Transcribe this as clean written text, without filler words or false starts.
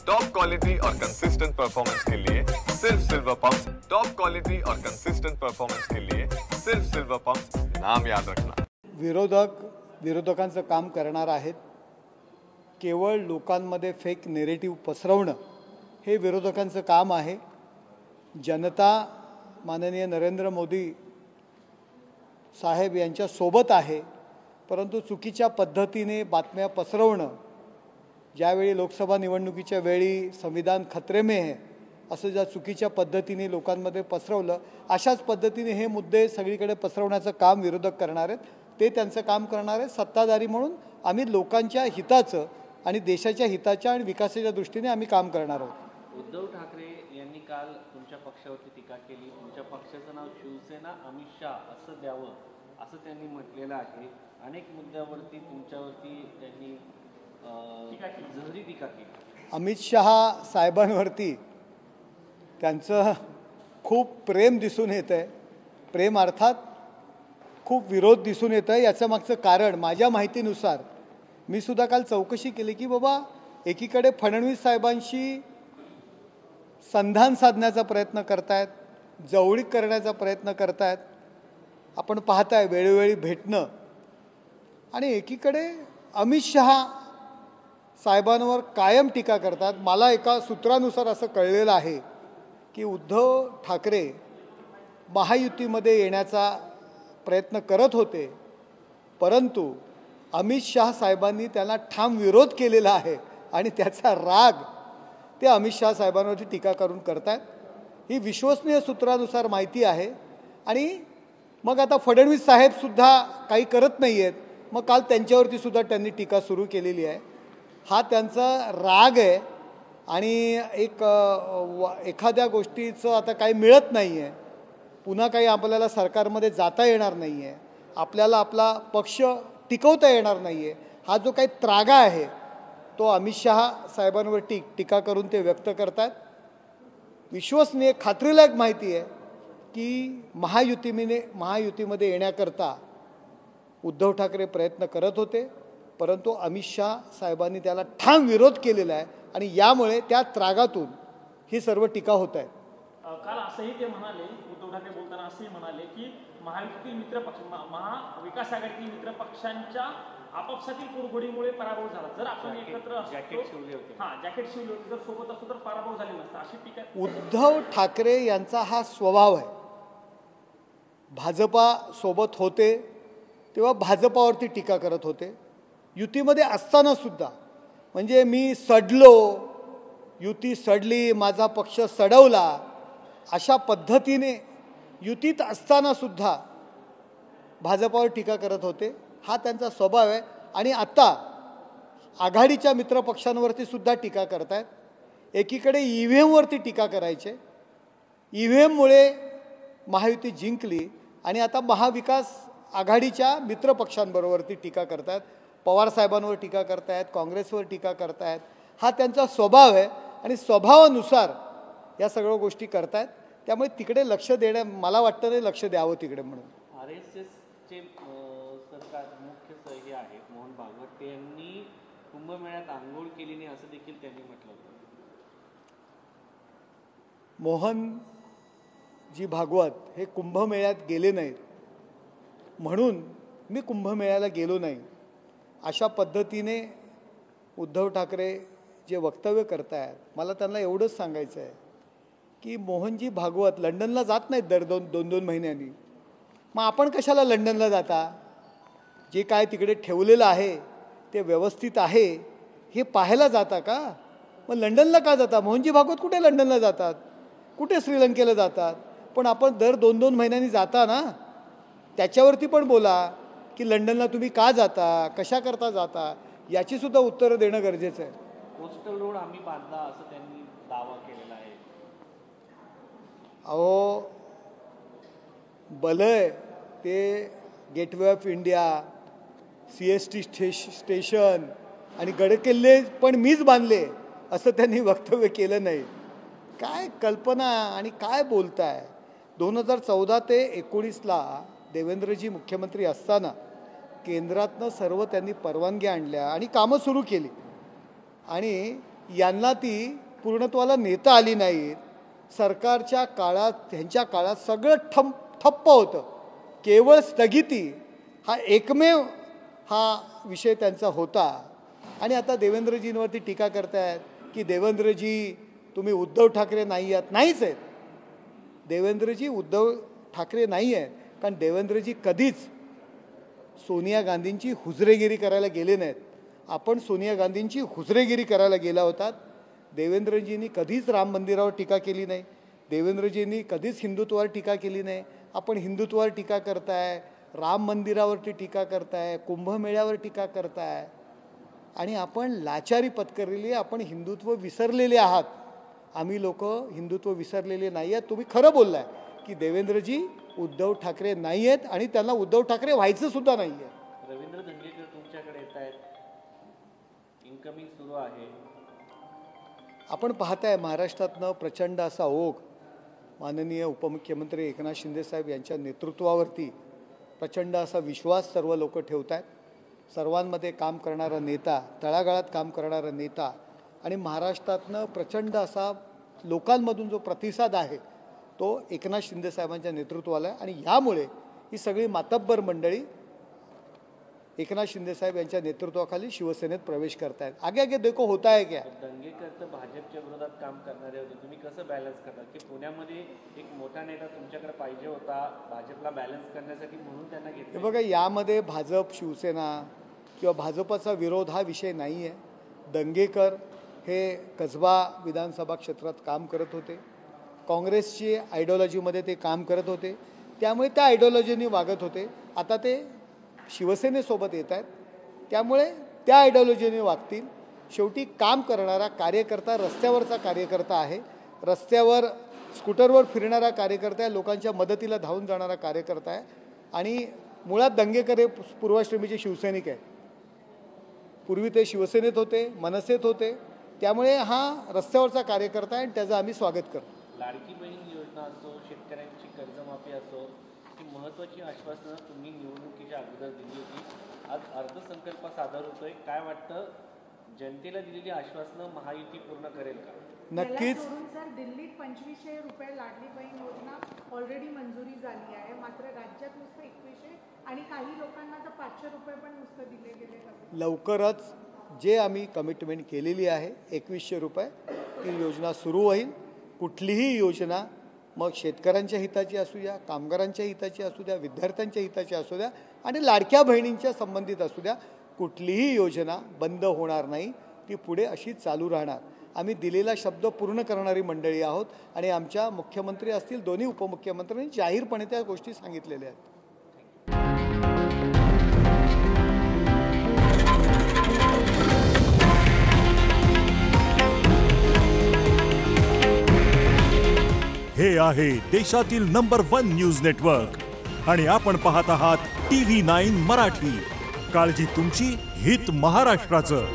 Top quality और consistent performance के लिए सिर्फ सिल्वर पंप्स। टॉप क्वालिटी और कंसिस्टेंट परफॉर्मेंस के लिए सिर्फ सिल्वर पंप्स, नाम याद रखना। विरोधकांचं काम करणार आहेत। केवळ लोकांमध्ये फेक नेरेटिव्ह पसरवणं हे विरोधकांचं काम आहे। जनता माननीय नरेंद्र मोदी साहेब यांच्या सोबत आहे, परंतु चुकीच्या पद्धतीने बातम्या पसरवणं, ज्यावेळी लोकसभा निवडणुकीच्या वेळी संविधान खतरे में है असं ज्या चुकीच्या पद्धतीने लोकांमध्ये पसरवलं, अशाच पद्धतीने हे मुद्दे सगळीकडे पसरवण्याचं काम विरोधक करणार आहेत। ते त्यांचं काम करणार आहेत। सत्ताधारी म्हणून आम्ही लोकांच्या हिताचं आणि देशाच्या हिताच्या आणि विकासाच्या दृष्टीने आम्ही काम करणार आहोत। उद्धव ठाकरे यांनी काल तुमच्या पक्षावरती टीका केली। तुमच्या पक्षाचं नाव शिवसेना अमित शाह असं द्यावं असं त्यांनी म्हटलेलं आहे। अनेक मुद्द्यावरती तुमच्यावरती त्यांनी जहरी टीका केली। अमित शाह साहेबांवरती त्यांचं खूप प्रेम दिसून येतंय। प्रेम अर्थात खूप विरोध दिसून येतंय। याचं मागचं कारण माझ्या माहितीनुसार मी सुद्धा काल चौकशी केली की बाबा एकीकडे फडणवीस साहेबांशी संधान साधण्याचा प्रयत्न करतायत, जवळीक करण्याचा प्रयत्न करतायत, आपण पाहताय वेळोवेळी भेटणं, आणि एकीकडे अमित शाह साहेबांवर कायम टीका करतात। मला एका सूत्रानुसार असं कळलेलं आहे की उद्धव ठाकरे महायुतीमध्ये येण्याचा प्रयत्न करत होते, परंतु अमित शाह साहेबांनी त्यांना ठाम विरोध केलेला आहे आणि त्याचा राग ते अमित शाह साहेबांवरती टीका करून करतात। ही विश्वसनीय सूत्रानुसार माहिती आहे। आणि मग आता फडणवीस साहेब सुद्धा काही करत नाही आहेत, मग काल त्यांच्यावरती सुद्धा त्यांनी टीका सुरू केलेली आहे। हा त्यांचा राग आहे आणि एखाद्या गोष्टीचं आता काही मिळत नाही आहे, पुन्हा काही आपल्याला सरकारमध्ये जाता येणार नाही आहे, आपल्याला आपला पक्ष टिकवता येणार नाही आहे, हा जो काही त्रागा आहे तो अमित शाह साहेबांवर टीका करून ते व्यक्त करतात। विश्वसनीय खात्रीलायक माहिती आहे की महायुतीमध्ये येण्याकरता उद्धव ठाकरे प्रयत्न करत होते, परंतु अमित शाह साहेबांनी त्याला ठाम विरोध केलेला आहे आणि यामुळे त्या त्रागातून ही सर्व टीका होत आहे। काल असंही ते म्हणाले, उद्धव ठाकरे बोलताना असंही म्हणाले की महायुतीतील मित्रपक्ष महाविकास आघाडीतील मित्रपक्षांच्या आपापसातील कुरघोडीमुळे पराभव झाला। जर आपण एकत्र जॅकेट शिवले होते, जर सोबत असतो तर पराभव झाले नसता, अशी टीका। उद्धव ठाकरे यांचा हा स्वभाव आहे। भाजपा सोबत होते तेव्हा भाजपावरती टीका करत होते, युतीमध्ये असताना सुद्धा, म्हणजे मी सडलो, युती सडली, माझा पक्ष सडवला, अशा पद्धतीने युतीत असताना सुद्धा भाजपावर टीका करत होते। हा त्यांचा स्वभाव आहे। आणि आता आघाडीच्या मित्रपक्षांवरती सुद्धा टीका करतायत। एकीकडे ईव्हीएमवरती टीका करायचे, ईव्हीएममुळे महायुती जिंकली, आणि आता महाविकास आघाडीच्या मित्रपक्षांबरोबरती टीका करतायत, पवार साहेबांवर टीका करतायत, काँग्रेसवर टीका करतायत। हा त्यांचा स्वभाव आहे आणि स्वभावानुसार या सगळ्या गोष्टी करतायत। त्यामुळे तिकडे लक्ष देणं, मला वाटतं नाही लक्ष द्यावं तिकडे म्हणून। आरएसएसचे सरकार मुख्य हे आहेत मोहन भागवत, यांनी कुंभमेळ्यात आंघोळ केली नाही असं देखील त्यांनी म्हटलं होतं। मोहनजी भागवत हे कुंभमेळ्यात गेले नाहीत म्हणून मी कुंभमेळ्याला गेलो नाही, अशा पद्धतीने उद्धव ठाकरे जे वक्तव्य करतायत, मला त्यांना एवढंच सांगायचं आहे की मोहनजी भागवत लंडनला जात नाहीत दर दोन महिन्यांनी, मग आपण कशाला लंडनला जाता? जे काय तिकडे ठेवलेलं आहे ते व्यवस्थित आहे हे पाहायला जाता का? मग लंडनला का जाता? मोहनजी भागवत कुठे लंडनला जातात, कुठे श्रीलंकेला जातात, पण आपण दर दोन महिन्यांनी जाता ना, त्याच्यावरती पण बोला की लंडनला तुम्ही का जाता, कशा करता जाता, याची सुद्धा उत्तरं देणं गरजेचं आहे। कोस्टल रोड आम्ही बांधला असं त्यांनी दावा केलेला आहे। अहो भलंय ते gateway of India, CST station आणि गडकिल्ले पण मीच बांधले असं त्यांनी वक्तव्य केलं नाही। काय कल्पना आणि काय बोलताय? 2014 ते 19ला देवेंद्रजी मुख्यमंत्री असताना केंद्रातनं सर्व त्यांनी परवानगी आणल्या आणि कामं सुरू केली, आणि यांना ती पूर्णत्वाला नेता आली नाहीत. सरकारच्या काळात त्यांच्या काळात सगळं ठप्प होतं. केवळ स्थगिती हा एकमेव हा विषय त्यांचा होता. आणि आता देवेंद्रजींवरती टीका करतायत की देवेंद्रजी तुम्ही उद्धव ठाकरे नाही आहात. नाहीच आहेत. देवेंद्रजी उद्धव ठाकरे नाही आहेत, कारण देवेंद्रजी कधीच सोनिया गांधींची हुजरेगिरी करायला गेले नाहीत. आपण सोनिया गांधींची हुजरेगिरी करायला गेला होतात. देवेंद्रजींनी कधीच राम मंदिरावर टीका केली नाही. देवेंद्रजींनी कधीच हिंदुत्वावर टीका केली नाही. आपण हिंदुत्वावर टीका करताय, राम मंदिरावरती टीका करताय, कुंभमेळ्यावर टीका करताय आणि आपण लाचारी पत्करलेली. आपण हिंदुत्व विसरलेले आहात. आम्ही लोक हिंदुत्व विसरलेले नाही आहेत. तुम्ही खरं बोललाय की देवेंद्रजी उद्धव ठाकरे नाही आहेत आणि त्यांना उद्धव ठाकरे व्हायचं सुद्धा नाही आहे. रवींद्र धंगेकर तुमच्याकडे येत आहेत, इन्कमिंग सुरू आहे. आपण पाहताय महाराष्ट्रातनं प्रचंड असा ओघ माननीय उपमुख्यमंत्री एकनाथ शिंदे साहेब यांच्या नेतृत्वावरती प्रचंड असा विश्वास सर्व लोक ठेवत आहेत. सर्वांमध्ये काम करणारा नेता, तळागाळात काम करणारा नेता आणि महाराष्ट्रातनं प्रचंड असा लोकांमधून जो प्रतिसाद आहे तो एकनाथ शिंदे साहेबांच्या नेतृत्वाला आहे. आणि यामुळे ही सगळी मातब्बर मंडळी एकनाथ शिंदे साहेब यांच्या नेतृत्वाखाली शिवसेनेत प्रवेश करतायत. आगे आगे देखो होता है क्या. दंगेकर तर भाजपच्या विरोधात काम करणारे होते, तुम्ही कसं बॅलन्स करता की पुण्यामध्ये एक मोठा नेता तुमच्याकडे पाहिजे होता भाजपला बॅलन्स करण्यासाठी म्हणून त्यांना घेतलं. बघा, यामध्ये भाजप शिवसेना किंवा भाजपचा विरोध हा विषय नाही आहे. दंगेकर हे कसबा विधानसभा क्षेत्रात काम करत होते. काँग्रेसची आयडिओलॉजीमध्ये ते काम करत होते, त्यामुळे त्या आयडिओलॉजीने वागत होते. आता ते शिवसेनेसोबत येत आहेत, त्यामुळे त्या आयडिओलॉजीने वागतील. शेवटी काम करणारा कार्यकर्ता रस्त्यावरचा कार्यकर्ता आहे. रस्त्यावर स्कूटरवर फिरणारा कार्यकर्ता आहे, लोकांच्या मदतीला धावून जाणारा कार्यकर्ता आहे. आणि मुळात दंगेकर हे पूर्वाश्रमीचे शिवसैनिक आहेत. पूर्वी ते शिवसेनेत होते, मनसेत होते, त्यामुळे हा रस्त्यावरचा कार्यकर्ता आहे आणि त्याचं आम्ही स्वागत करतो. लाडकी बहीण योजना असो, शेतकऱ्यांची कर्जमाफी असो, ही महत्त्वाची आश्वासनं तुम्ही निवडणुकीच्या अगोदर दिली होती. आज अर्थसंकल्प सादर होतोय, काय वाटतं जनतेला दिलेली आश्वासनं महायुती पूर्ण करेल का? नक्कीच. सर, दिल्लीत 2500 रुपये लाडली बहीण योजना ऑलरेडी मंजुरी झाली आहे, मात्र राज्यात नुसतं 2100 आणि काही लोकांना तर 500 रुपये पण नुसतं दिले गेले. लवकरच जे आम्ही कमिटमेंट केलेली आहे 2100 रुपये, ती योजना सुरू होईल. कुठलीही योजना मग शेतकऱ्यांच्या हिताची असू द्या, कामगारांच्या हिताची असू द्या, विद्यार्थ्यांच्या हिताची असू द्या आणि लाडक्या बहिणींच्या संबंधित असू द्या, कुठलीही योजना बंद होणार नाही. ती पुढे अशी चालू राहणार. आम्ही दिलेला शब्द पूर्ण करणारी मंडळी आहोत आणि आमच्या मुख्यमंत्री असतील, दोन्ही उपमुख्यमंत्र्यांनी जाहीरपणे त्या गोष्टी सांगितलेल्या आहेत. हे आहे देशातील नंबर 1 न्यूज नेटवर्क आणि आपण पाहत आहात TV9 मराठी. काळजी तुमची, हित महाराष्ट्राचं.